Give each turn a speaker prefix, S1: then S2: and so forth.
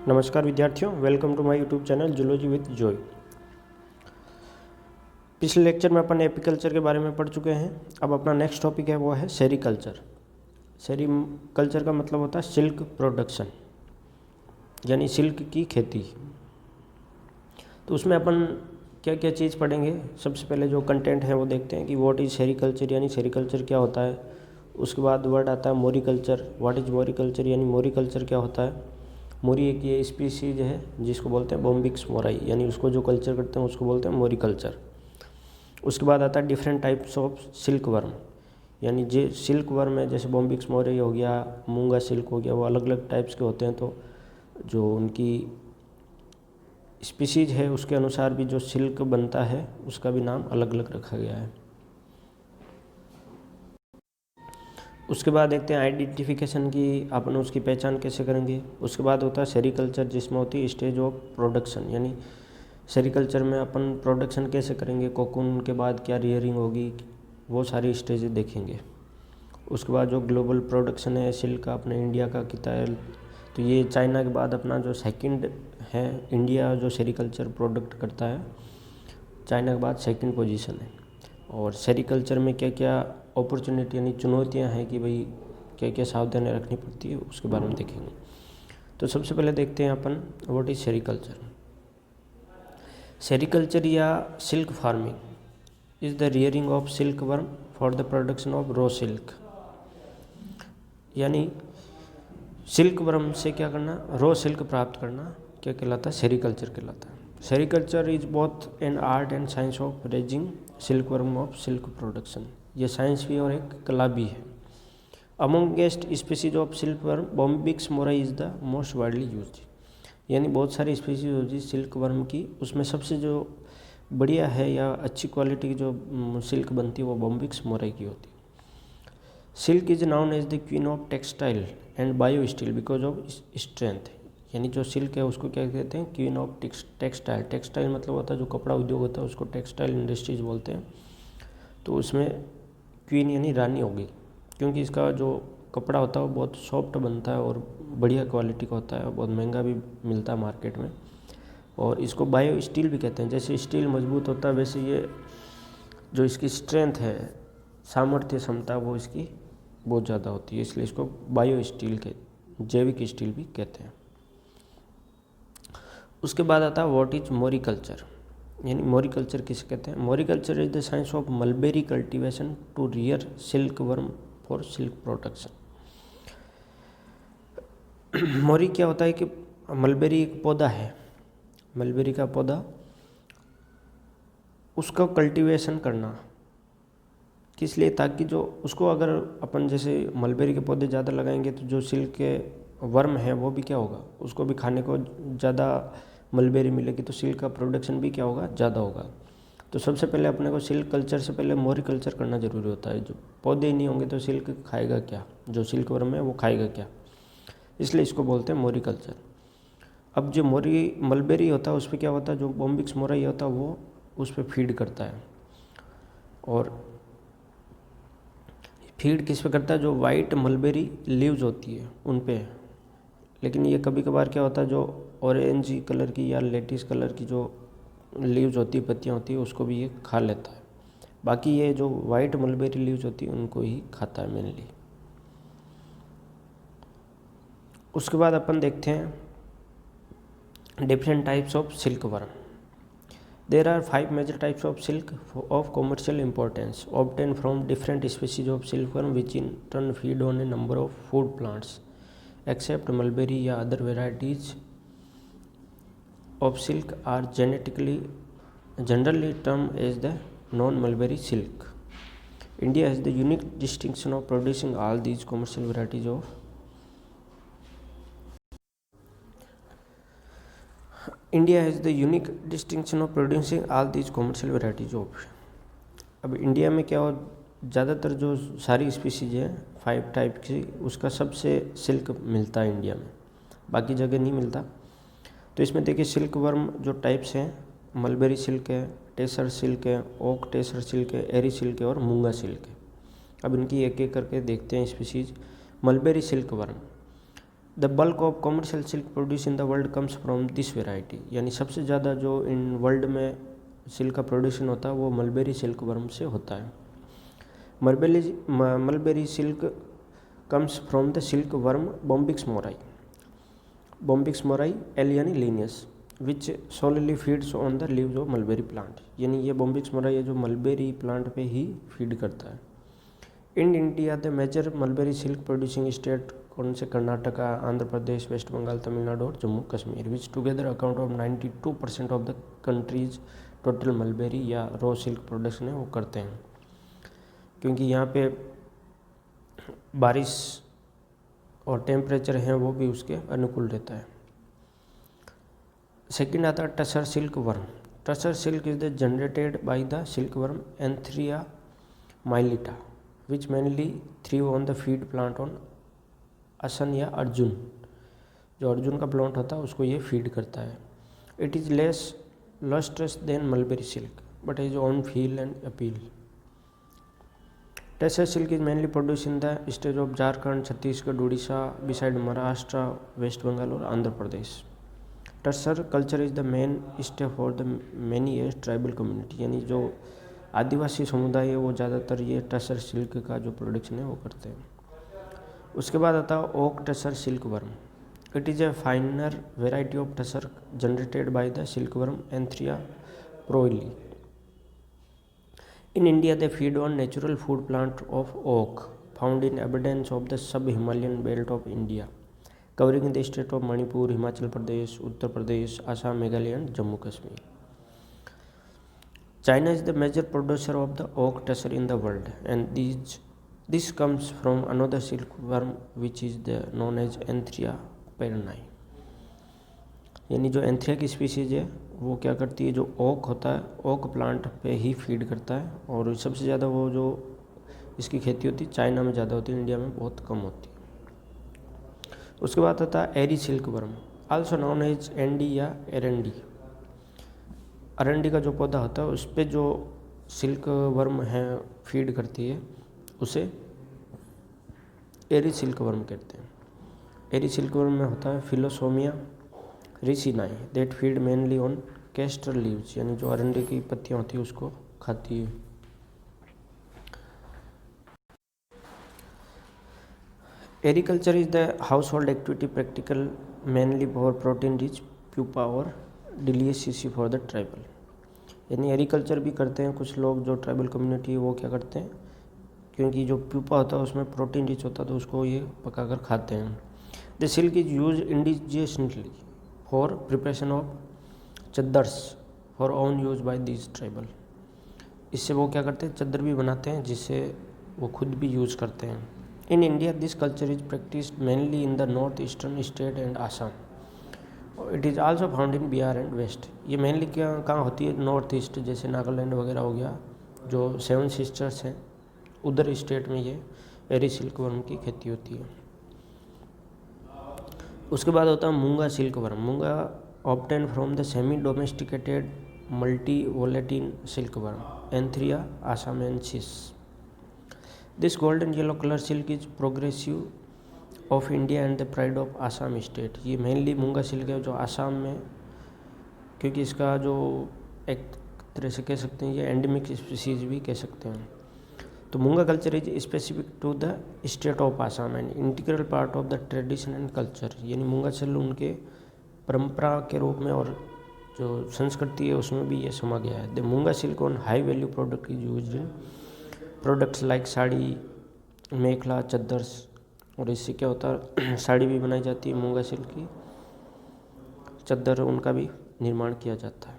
S1: नमस्कार विद्यार्थियों, welcome to my YouTube channel zoology with Joy. पिछले लेक्चर में अपन एपीकल्चर के बारे में पढ़ चुके हैं। अब अपना नेक्स्ट टॉपिक है वो है सेरीकल्चर। सेरीकल्चर का मतलब होता है सिल्क प्रोडक्शन, यानी सिल्क की खेती। तो उसमें अपन क्या क्या चीज़ पढ़ेंगे। सबसे पहले जो कंटेंट है वो देखते हैं कि व्हाट इज़ सेरीकल्चर, यानी सेरीकल्चर क्या होता है। उसके बाद वर्ड आता है मोरीकल्चर। व्हाट इज़ मोरीकल्चर, यानी मोरीकल्चर क्या होता है। मोरी एक ये स्पीसीज है जिसको बोलते हैं बॉम्बिक्स मोराई, यानी उसको जो कल्चर करते हैं उसको बोलते हैं मोरीकल्चर। उसके बाद आता है different types of silk worm, यानी जो सिल्क वर्म है जैसे बॉम्बिक्स मोराई हो गया, मूंगा सिल्क हो गया, वो अलग अलग टाइप्स के होते हैं। तो जो उनकी स्पीसीज है उसके अनुसार भी जो सिल्क बनता है उसका भी नाम अलग अलग रखा गया है। उसके बाद देखते हैं आइडेंटिफिकेशन की, अपन उसकी पहचान कैसे करेंगे। उसके बाद होता है सेरीकल्चर, जिसमें होती है स्टेज ऑफ प्रोडक्शन, यानी सेरीकल्चर में अपन प्रोडक्शन कैसे करेंगे, कोकून के बाद क्या रियरिंग होगी, वो सारी स्टेज देखेंगे। उसके बाद जो ग्लोबल प्रोडक्शन है सिल्क का, अपने इंडिया का कितना है, तो ये चाइना के बाद अपना जो सेकंड है, इंडिया जो सेरीकल्चर प्रोडक्ट करता है चाइना के बाद सेकंड पोजीशन है। और सेरीकल्चर में क्या क्या अपॉर्चुनिटी यानी चुनौतियां हैं कि भाई क्या क्या सावधानी रखनी पड़ती है, उसके बारे में देखेंगे। तो सबसे पहले देखते हैं अपन व्हाट इज़ सेरीकल्चर। सेरीकल्चर या silk farming is the rearing of silk worm for the production of raw silk, यानी सिल्क वर्म से क्या करना, रॉ सिल्क प्राप्त करना, क्या कहलाता है, सेरीकल्चर कहलाता है। Sericulture is both an art and science of raising silk worm of silk production. ये साइंस भी और एक कला भी है। Amongst species of silk worm Bombyx mori is the most widely used, यानी बहुत सारी स्पीसीज होती है सिल्क वर्म की, उसमें सबसे जो बढ़िया है या अच्छी क्वालिटी की जो सिल्क बनती है वो बॉम्बिक्स मोराई की होती है। Silk is known as the queen of textile and bio steel because of strength, यानी जो सिल्क है उसको क्या कहते हैं, क्वीन ऑफ टेक्सटाइल। टेक्सटाइल मतलब होता है जो कपड़ा उद्योग होता है उसको टेक्सटाइल इंडस्ट्रीज बोलते हैं। तो उसमें क्वीन यानी रानी होगी, क्योंकि इसका जो कपड़ा होता है वो बहुत सॉफ्ट बनता है और बढ़िया क्वालिटी का होता है और बहुत महंगा भी मिलता है मार्केट में। और इसको बायो स्टील भी कहते हैं। जैसे स्टील मजबूत होता है वैसे ये जो इसकी स्ट्रेंथ है, सामर्थ्य क्षमता, वो इसकी बहुत ज़्यादा होती है, इसलिए इसको बायो स्टील के जैविक स्टील भी कहते हैं। उसके बाद आता है व्हाट इज मोरीकल्चर, यानी मोरीकल्चर किसे कहते हैं। Moriculture is the science of mulberry cultivation to rear silk worm for silk production. Mori क्या होता है कि मलबेरी एक पौधा है, मलबेरी का पौधा, उसका कल्टीवेशन करना किस लिए, ताकि जो उसको अगर अपन जैसे मलबेरी के पौधे ज़्यादा लगाएंगे तो जो सिल्क के वर्म है वो भी क्या होगा, उसको भी खाने को ज़्यादा मलबेरी मिलेगी, तो सिल्क का प्रोडक्शन भी क्या होगा, ज़्यादा होगा। तो सबसे पहले अपने को सिल्क कल्चर से पहले मोरी कल्चर करना ज़रूरी होता है। जो पौधे ही नहीं होंगे तो सिल्क खाएगा क्या, जो सिल्क वर्म है वो खाएगा क्या, इसलिए इसको बोलते हैं मोरी कल्चर। अब जो मोरी मलबेरी होता है उस पर क्या होता है, जो बॉम्बिक्स मोराई होता है वो उस पर फीड करता है। और फीड किस पे करता है, जो वाइट मलबेरी लीव्स होती है उन पे। लेकिन ये कभी कभार क्या होता है, जो ऑरेंज कलर की या लेटिस कलर की जो लीव्स होती है, पत्तियाँ होती है, उसको भी ये खा लेता है। बाकी ये जो वाइट मलबेरी लीव्स होती है उनको ही खाता है मेनली। उसके बाद अपन देखते हैं different types of silk worm. There are 5 major types of silk of commercial importance obtained from different species of silkworm, which in turn feed on a number of food plants. Except mulberry या other varieties of silk are generally termed as the non-mulberry silk. India has the unique distinction of producing all these commercial varieties of India has the unique distinction of producing all these commercial varieties of. अब India में क्या हो, ज़्यादातर जो सारी species है 5 type की, उसका सबसे सिल्क मिलता है इंडिया में, बाकी जगह नहीं मिलता। तो इसमें देखिए सिल्क वर्म जो टाइप्स हैं, मलबेरी सिल्क है, टेसर सिल्क है, ओक टेसर सिल्क है, एरी सिल्क है और मूंगा सिल्क है। अब इनकी एक एक करके देखते हैं species. Mulberry silk worm, the bulk of commercial silk produce in the world comes from this variety, यानी सबसे ज़्यादा जो इन वर्ल्ड में सिल्क का प्रोड्यूशन होता है वो मलबेरी सिल्क वर्म से होता है। Mulberry silk comes from the silk worm Bombyx mori एलियानी Linnaeus which solely feeds on the leaves of mulberry plant, यानी ये बॉम्बिक्स मोराई है जो मलबेरी प्लांट पे ही फीड करता है। In India the major mulberry silk producing state कौन से? कर्नाटका, आंध्र प्रदेश, वेस्ट बंगाल, तमिलनाडु और Jammu Kashmir, which together account of 92% of the country's total mulberry या रॉ सिल्क प्रोडक्शन है वो करते हैं, क्योंकि यहाँ पे बारिश और टेम्परेचर हैं वो भी उसके अनुकूल रहता है। सेकेंड आता है tussar silk worm. Tussar silk is the generated by the silk worm Antheraea mylitta which mainly thrive on the feed plant on asan या अर्जुन, जो अर्जुन का प्लांट होता है उसको ये फीड करता है। It is less lustrous than mulberry silk but is on feel and appeal. Tussar silk is mainly produce in the state of Jharkhand, Chhattisgarh, Orissa, beside Maharashtra, West Bengal और Andhra Pradesh. Tussar culture is the main step for the many age tribal community, यानी जो आदिवासी समुदाय है वो ज़्यादातर ये tussar silk का जो प्रोडक्शन है वो करते हैं। उसके बाद आता है oak tasar silk worm. It is a finer variety of tasar generated by the silk worm Antheraea proylei. In India they feed on natural food plant of oak found in abundance of the sub Himalayan belt of India covering the state of Manipur, Himachal Pradesh, Uttar Pradesh, Assam, Meghalaya and Jammu Kashmir. China is the major producer of the oak tessar in the world, and this comes from another silkworm which is known as Anthria perni। यानी जो एंथ्रिया की species है वो क्या करती है, जो okay होता है ओक प्लांट पे ही फीड करता है, और सबसे ज़्यादा वो जो इसकी खेती होती है चाइना में ज़्यादा होती है, इंडिया में बहुत कम होती है। उसके बाद आता है eri silkworm, also known as endi या एरंडी। अरंडी का जो पौधा होता है उस पर जो सिल्क वर्म है फीड करती है उसे एरी सिल्क वर्म कहते हैं। एरी सिल्क वर्म में होता है Philosamia ricini that feed mainly on castor leaves, यानी जो अरंडी की पत्तियां होती है उसको खाती है। Agriculture is the house hold activity practical mainly for protein rich pupa और डिलीशियस फॉर द ट्राइबल, यानी एग्रीकल्चर भी करते हैं कुछ लोग जो ट्राइबल कम्युनिटी है वो क्या करते हैं, क्योंकि जो प्यूपा होता है उसमें प्रोटीन रिच होता है तो उसको ये पकाकर खाते हैं। The silk is use indigenously for preparation of chadars for own use by this tribal, इससे वो क्या करते हैं चद्दर भी बनाते हैं जिससे वो खुद भी यूज़ करते हैं। In India this culture is practised mainly in the north eastern state and Assam. It is also found in Bihar and west. ये मेनली क्या कहाँ होती है, नॉर्थ ईस्ट जैसे नागालैंड वगैरह हो गया, जो 7 सिस्टर्स हैं उधर स्टेट में ये एरी सिल्क वर्म की खेती होती है। उसके बाद होता है muga silk worm. Muga obtain from the semi domesticated multi voltine silk worm Antheraea assamensis. This golden yellow colour silk is progressive of India and the pride of Assam state. ये मेनली मूंगा सिल्क है जो आसाम में, क्योंकि इसका जो एक तरह से कह सकते हैं ये एंडेमिक स्पीसीज भी कह सकते हैं। तो muga culture is specific to the state of Assam and integral part of the tradition and culture, यानी मूंगा सिल्क उनके परंपरा के रूप में और जो संस्कृति है उसमें भी ये समा गया है। The muga silk on high value product is used in products like sari, mekhela, chadars, और इससे क्या होता है साड़ी भी बनाई जाती है मूंगा सिल्क की, चद्दर उनका भी निर्माण किया जाता है।